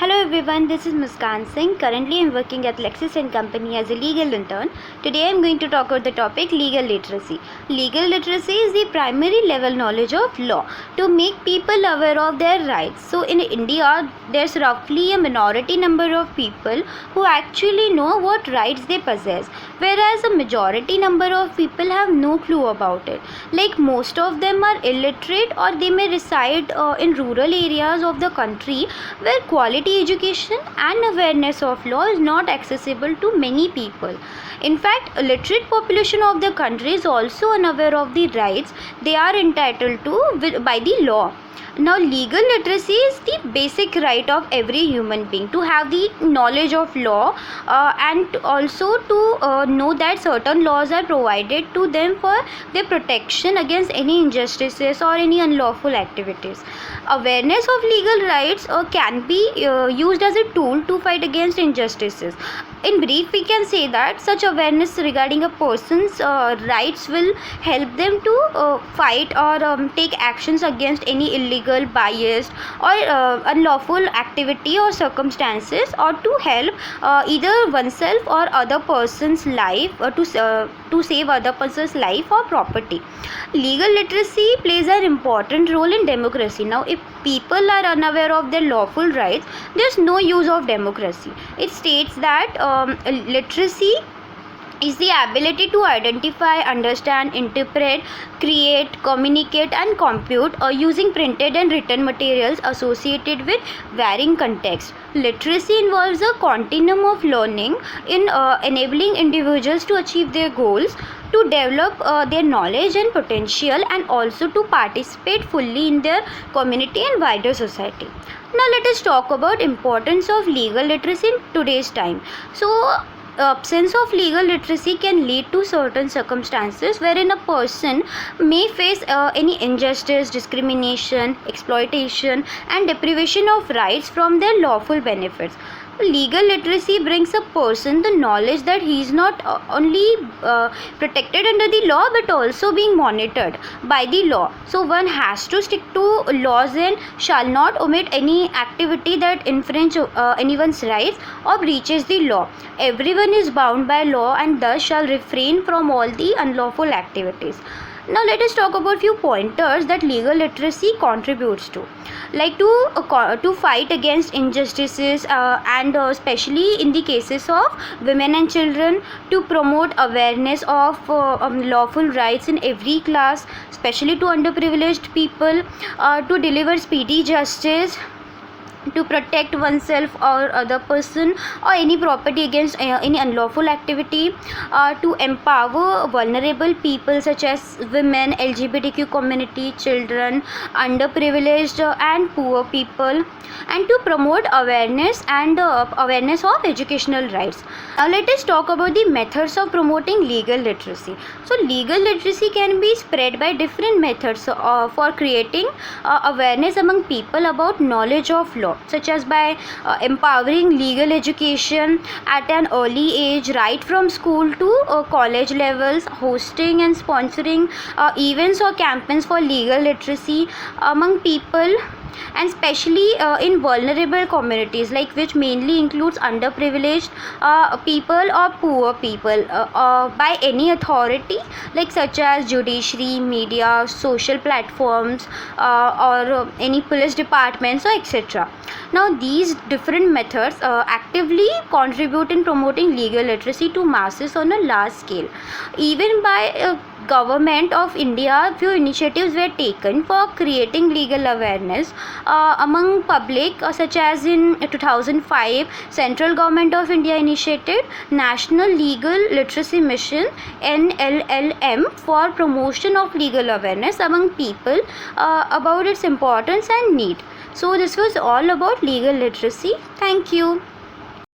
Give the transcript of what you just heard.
Hello everyone, this is Muskan Singh. Currently I am working at Lexis & Company as a legal intern. Today I am going to talk about the topic legal literacy. Legal literacy is the primary level knowledge of law to make people aware of their rights. So in India, there's roughly a minority number of people who actually know what rights they possess, whereas a majority number of people have no clue about it. Like most of them are illiterate, or they may reside in rural areas of the country where quality education and awareness of law is not accessible to many people. In fact, a literate population of the country is also unaware of the rights they are entitled to by the law. Now, legal literacy is the basic right of every human being to have the knowledge of law and also to know that certain laws are provided to them for their protection against any injustices or any unlawful activities. Awareness of legal rights can be used as a tool to fight against injustices. In brief, we can say that such awareness regarding a person's rights will help them to fight or take actions against any illegal, biased or unlawful activity or circumstances, or to help either oneself or other person's life, to save other person's life or property. Legal literacy plays an important role in democracy. Now, if people are unaware of their lawful rights, there's no use of democracy. It states that literacy is the ability to identify, understand, interpret, create, communicate and compute using printed and written materials associated with varying contexts. Literacy involves a continuum of learning in enabling individuals to achieve their goals, to develop their knowledge and potential, and also to participate fully in their community and wider society. Now let us talk about importance of legal literacy in today's time. So absence of legal literacy can lead to certain circumstances wherein a person may face any injustice, discrimination, exploitation and deprivation of rights from their lawful benefits. Legal literacy brings a person the knowledge that he is not only protected under the law but also being monitored by the law. So one has to stick to laws and shall not omit any activity that infringe anyone's rights or breaches the law. Everyone is bound by law and thus shall refrain from all the unlawful activities. Now let us talk about few pointers that legal literacy contributes to, like to fight against injustices and especially in the cases of women and children, to promote awareness of lawful rights in every class, especially to underprivileged people, to deliver speedy justice, to protect oneself or other person or any property against any unlawful activity, to empower vulnerable people such as women, LGBTQ community, children, underprivileged and poor people, and to promote awareness and awareness of educational rights. Now let us talk about the methods of promoting legal literacy. So legal literacy can be spread by different methods for creating awareness among people about knowledge of law, such as by empowering legal education at an early age, right from school to college levels, hosting and sponsoring events or campaigns for legal literacy among people, and especially in vulnerable communities, like which mainly includes underprivileged people or poor people, by any authority like such as judiciary, media, social platforms, or any police departments or etc. Now these different methods actively contribute in promoting legal literacy to masses on a large scale. Even by Government of India, few initiatives were taken for creating legal awareness among public, such as in 2005 Central Government of India initiated National Legal Literacy Mission NLLM for promotion of legal awareness among people about its importance and need. So this was all about legal literacy. Thank you.